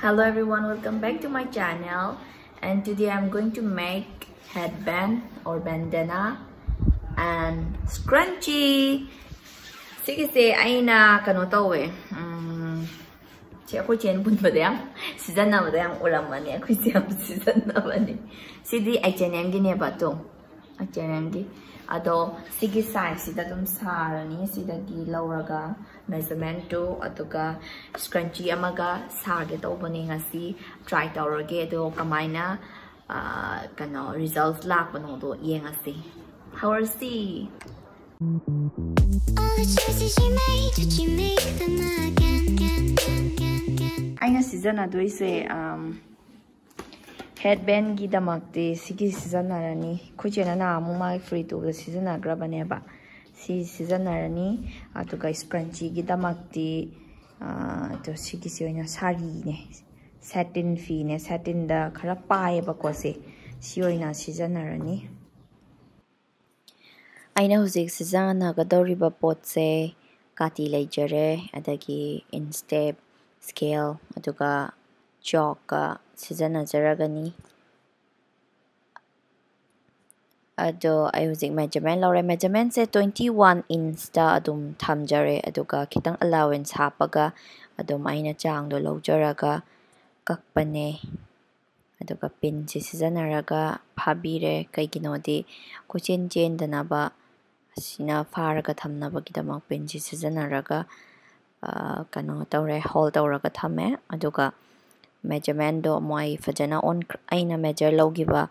Hello everyone, welcome back to my channel. And today I'm going to make headband or bandana and scrunchie. Sige aina kano tawe. Siya chen pun badayang season na badayang ulam mani ako siya season na mani. Sidi ay chen gini ba to? Ay chen gi. Ado sige size sida dum sarani sida gi lauraga measurement to atuga scrunchie amaga sage to bani ngasi try taurage do kamaina kano results lak bano do yengasi. How are see? All the choices you made, did you make them again? Aina season ado ise headband gi damakti sigi season narani kuchena na amuma free to the season agrabane ba si season narani atuga scrunchie gi damakti to sigi soina sari ne satin fi ne satin da khara pae ba ko se sioina season narani aina hujik season na ga dori ba pot se kati lejare adagi instep scale atuga chalk season jaragani ado I hujik measurement laure measurement se 21 inch da adum thamjare aduga kitang allowance hapaga adum aina chang do lojaraga kakpane aduga pin se season araga phabire kaiginodi kuchen chen danaba sina faraga thamnaba gidamak pin se season araga kano tawre hold tawraga thame aduga measurement do moi fajana on aina measure logiba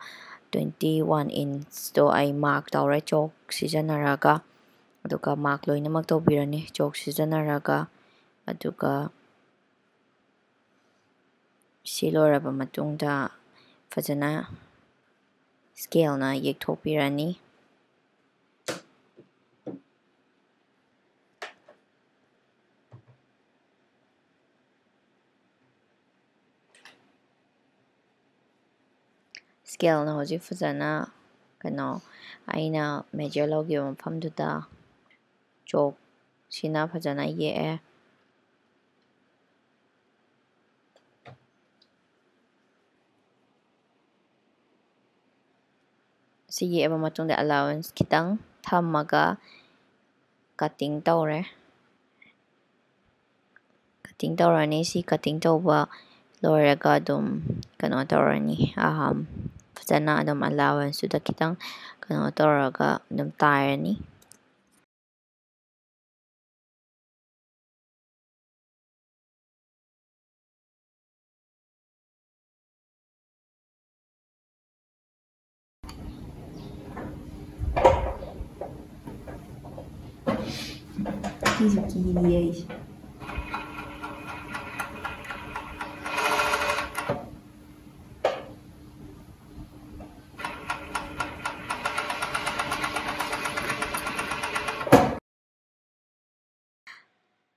21 inch do I mark tawre chalk sijanaraga aduga mark loinamak tawbirani chalk sijanaraga aduga siloraba matungda fajana scale na yekthopirani scale na hojik fajana kano aina measure logi mafamduda chalk sina fajana ye sige aba matungda allowance kitang thamaga cutting tawre cutting tawrani si cutting tawba loiraga dum kano tawrani fajana adum allowance suda kitang kano tawraga dum tairani Kiri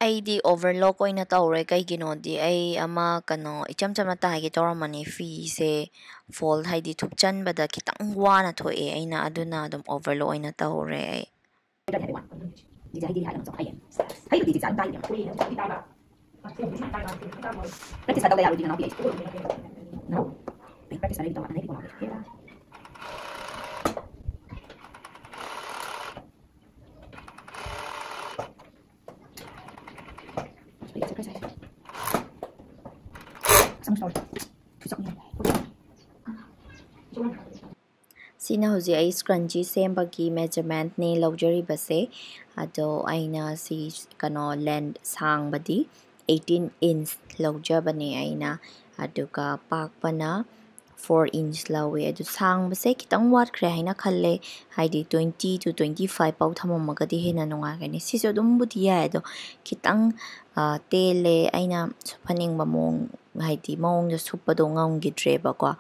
aidi overlock oina tawre kaiginodi ai ama kano icham chama taigi tawramani fi se fold haidi thupchan bada kitang wana thoe aina aduna adum overlock oina tawre ai Sina hoji ai scrunchie sembagi measurement ni lojari base ado aina si kano length sang badi 18 inch lojabani aina aduga pakpana 4 inch lawe adu sang base kitang wat khre haina khalle haidi 20 to 25 pau thamamagadi hena nunga gani siso dum budiya ado kitang tele aina supaning mamong haidi mong da supado ngamgi dreba kwa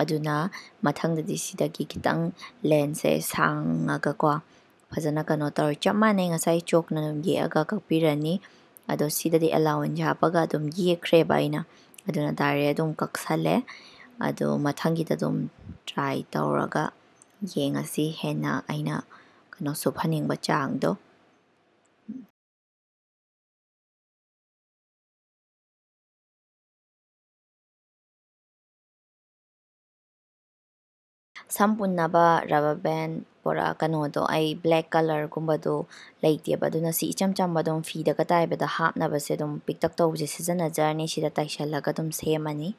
aduna mathangdadi sidagi kitang lens se sangaga kwa fajana kano tar chamane ngasai chok na ye aga kakpirani ado sidadi allowance hapaga dum ye khre baina aduna dare dum kaksale ado mathangi da dum try tawraga yengasi hena aina kano suphaning ba chang do ꯁꯝ ꯄꯨꯟꯅꯕ rubber band ꯄꯣꯔꯥ ꯀꯩꯅꯣꯗꯣ ꯑꯩ black ꯀꯂꯔꯒꯨꯝꯕꯗꯣ ꯂꯩꯇꯦꯕ ꯑꯗꯨꯅ ꯁꯤ ꯏꯆꯝ ꯆꯝꯕ ꯑꯗꯨꯝ ꯐꯤꯗꯒ ꯇꯥꯏꯕꯗ ꯍꯥꯞꯅꯕꯁꯦ ꯑꯗꯨꯝ ꯄꯤꯛꯇꯛ ꯇꯧꯕꯁꯦ ꯁꯤꯖꯤꯟꯅꯖꯔꯅꯤ ꯁꯤꯗ ꯇꯥꯏꯁꯜꯂꯒ ꯑꯗꯨꯝ ꯁꯦꯝꯃꯅꯤ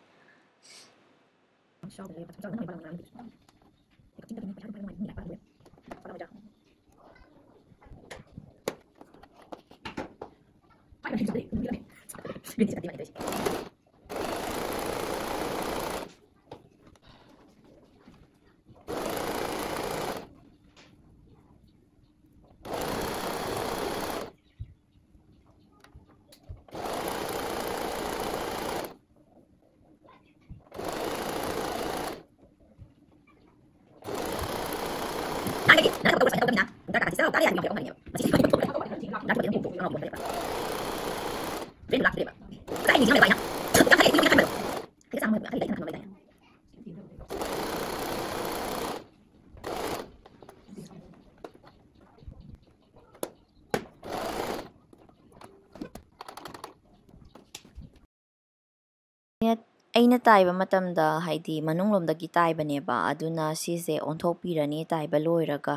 ꯑꯩꯅ ꯇꯥꯏꯕ ꯃꯇꯝꯗ ꯍꯥꯏꯗꯤ ꯃꯅꯨꯡꯂꯣꯝꯗꯒꯤ ꯇꯥꯏꯕꯅꯦꯕ ꯑꯗꯨꯅ ꯁꯤꯁꯦ ꯑꯣꯟꯊꯣꯛꯄꯤꯔꯅꯤ ꯇꯥꯏꯕ ꯂꯣꯏꯔꯒ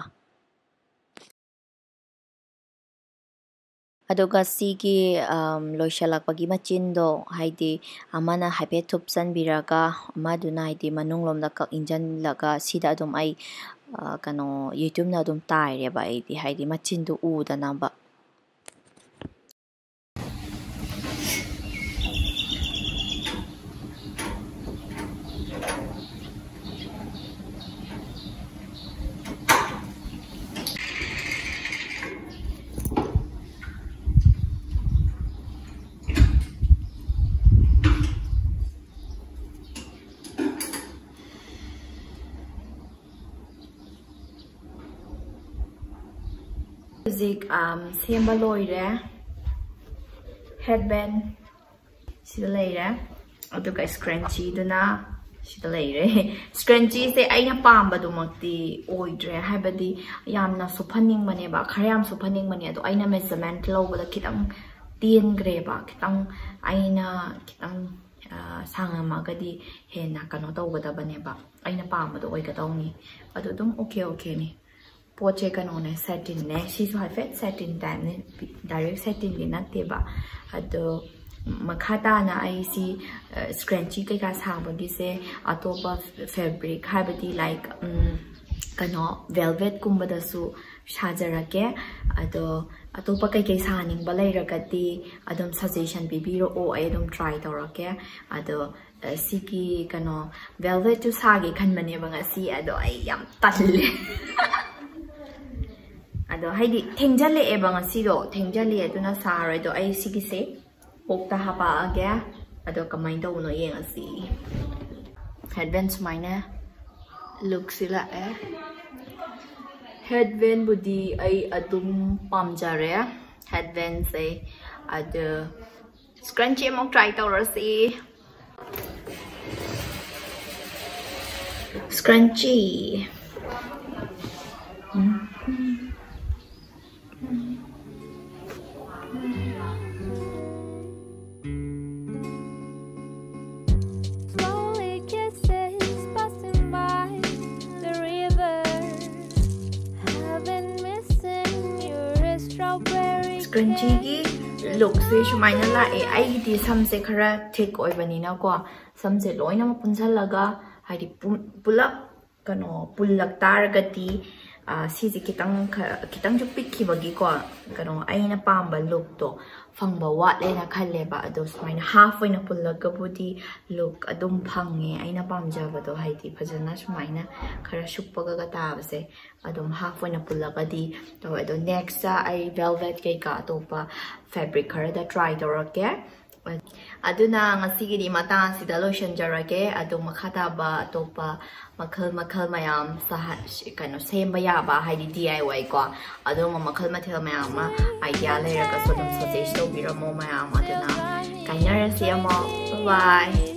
ꯑꯗꯨꯒ ꯁꯤꯒꯤ ꯂꯣꯏꯁꯤꯜꯂꯛꯄꯒꯤ ꯃꯆꯤꯟꯗꯣ ꯍꯥꯏꯗꯤ ꯑꯃꯅ ꯍꯥꯏꯐꯦꯠ ꯊꯨꯞꯆꯟꯕꯤꯔꯒ ꯑꯃꯗꯨꯅ ꯍꯥꯏꯗꯤ ꯃꯅꯨꯡꯂꯣꯝꯗ ꯀꯛ ꯏꯟꯖꯜꯂꯒ ꯁꯤꯗ ꯑꯗꯨꯝ ꯑꯩ ꯀꯩꯅꯣ ꯌꯦꯇꯨꯝꯅ ꯑꯗꯨꯝ ꯇꯥꯏꯔꯦꯕ ꯑꯩꯗꯤ ꯍꯥꯏꯗꯤ ꯃꯆꯤꯟꯗꯨ ꯎꯗꯅꯕ ꯍꯧꯖꯤꯛ ꯁꯦꯝꯕ ꯂꯣꯏꯔꯦ ꯍꯦꯗꯕꯦꯟ ꯁꯤꯗ ꯂꯩꯔꯦ ꯑꯗꯨꯒ ꯁ꯭ꯀ꯭ꯔꯟꯆꯤꯗꯨꯅ ꯁꯤꯗ ꯂꯩꯔꯦ ꯁ꯭ꯀ꯭ꯔꯟꯆꯤꯁꯦ ꯑꯩꯅ ꯄꯥꯝꯕꯗꯨꯃꯛꯇꯤ ꯑꯣꯏꯗ꯭ꯔꯦ ꯍꯥꯏꯕꯗꯤ ꯌꯥꯝꯅ ꯁꯨꯞꯍꯟꯅꯤꯡꯕꯅꯦꯕ ꯈꯔ ꯌꯥꯝ ꯁꯨꯞꯍꯟꯅꯤꯡꯕꯅꯦ ꯑꯗꯣ ꯑꯩꯅ ꯃꯦꯖꯔꯃꯦꯟꯠ ꯂꯧꯕꯗ ꯈꯤꯇꯪ ꯇꯦꯟꯈ꯭ꯔꯦꯕ ꯈꯤꯇꯪ ꯑꯩꯅ ꯈꯤꯇꯪ ꯁꯥꯡꯉꯝꯃꯒꯗꯤ ꯍꯦꯟꯅ ꯀꯩꯅꯣ ꯇꯧꯒꯗꯕꯅꯦꯕ ꯑꯩꯅ ꯄꯥꯝꯕꯗꯣ ꯑꯣꯏꯒꯗꯧꯅꯤ ꯑꯗꯣ ꯑꯗꯨꯝ ꯑꯣꯀꯦꯅꯤ ꯄꯣꯠꯁꯦ ꯀꯩꯅꯣꯅꯦ ꯁꯦꯇꯤꯟꯅꯦ ꯁꯤꯁꯨ ꯍꯥꯏꯐꯦꯠ ꯁꯦꯇꯤꯟ ꯇꯥꯏꯞꯅꯦ ꯗꯥꯏꯔꯦꯛ ꯁꯦꯇꯤꯟꯗꯤ ꯅꯠꯇꯦꯕ ꯑꯗꯣ ꯃꯈꯥ ꯇꯥꯅ ꯑꯩꯁꯤ ꯁ꯭ꯀ꯭ꯔꯟꯆꯤ ꯀꯩꯀꯥ ꯁꯥꯕꯒꯤꯁꯦ ꯑꯇꯣꯞꯄ ꯐꯦꯕ꯭ꯔꯤꯛ ꯍꯥꯏꯕꯗꯤ ꯂꯥꯏꯛ ꯀꯩꯅꯣ ꯚꯦꯜꯚꯦꯠꯀꯨꯝꯕꯗꯁꯨ ꯁꯥꯖꯔꯛꯀꯦ ꯑꯗꯣ ꯑꯇꯣꯞꯄ ꯀꯩꯀꯩ ꯁꯥꯅꯤꯡꯕ ꯂꯩꯔꯒꯗꯤ ꯑꯗꯨꯝ ꯁꯖꯦꯁꯟ ꯄꯤꯕꯤꯔꯛꯑꯣ ꯑꯩ ꯑꯗꯨꯝ ꯇ꯭ꯔꯥꯏ ꯇꯧꯔꯛꯀꯦ ꯑꯗꯣ ꯁꯤꯒꯤ ꯀꯩꯅꯣ ꯚꯦꯜꯚꯦꯠꯇꯨ ꯁꯥꯒꯦ ꯈꯟꯕꯅꯦꯕ ꯉꯁꯤ ꯑꯗꯣ ꯑꯩ ꯌꯥꯝ ꯇꯜꯂꯦ ꯑꯗꯣ ꯍꯥꯏꯗꯤ ꯊꯦꯡꯖꯜꯂꯛꯑꯦꯕ ꯉꯁꯤꯗꯣ ꯊꯦꯡꯖꯜꯂꯦ ꯑꯗꯨꯅ ꯁꯥꯔꯣꯏ ꯑꯗꯣ ꯑꯩ ꯁꯤꯒꯤꯁꯦ ꯀꯣꯛꯇ ꯍꯥꯄꯛꯑꯒꯦ ꯑꯗꯣ ꯀꯃꯥꯏꯅ ꯇꯧꯕꯅꯣ ꯌꯦꯡꯉꯁꯤ ꯍꯦꯗꯕꯦꯟ ꯁꯨꯃꯥꯏꯅ ꯂꯨꯛꯁꯤ ꯂꯥꯛꯑꯦ ꯍꯦꯗꯕꯦꯟꯕꯨꯗꯤ ꯑꯩ ꯑꯗꯨꯝ ꯄꯥꯝꯖꯔꯦ ꯍꯦꯗꯕꯦꯟꯁꯦ ꯑꯗꯣ ꯁ꯭ꯀ꯭ꯔꯟꯆꯤ ꯑꯃꯨꯛ ꯇ꯭राꯏ ꯇꯧꯔꯁꯤ scrunchy. Slowly kisses passing by the river. Have been missing your strawberry. Scrunchy gi look se sumaina lae aigidi samse khara thick oibanina ko samse loina ma punjalaga haidi pulap kano pullak taragati sisi kitang ju pikkibagi ko kano aina pamba look to fangba watle na khalleba ado sumaina half oina pullaga budi look adum phange aina pamjaba do haidi phajana sumaina khara shuppaga ga tabase adum half oina pullaga di to ado next ai velvet ke ka topa fabric khara da try dorake aduna ngasigidi matang sida lotion jarage adu makhata ba topa makhal mayam kano semba yaba haidi DIY ko adu makhal mathel mayam ma idea leiraga so dum suggest to biramo mayam aduna kainara siamo bye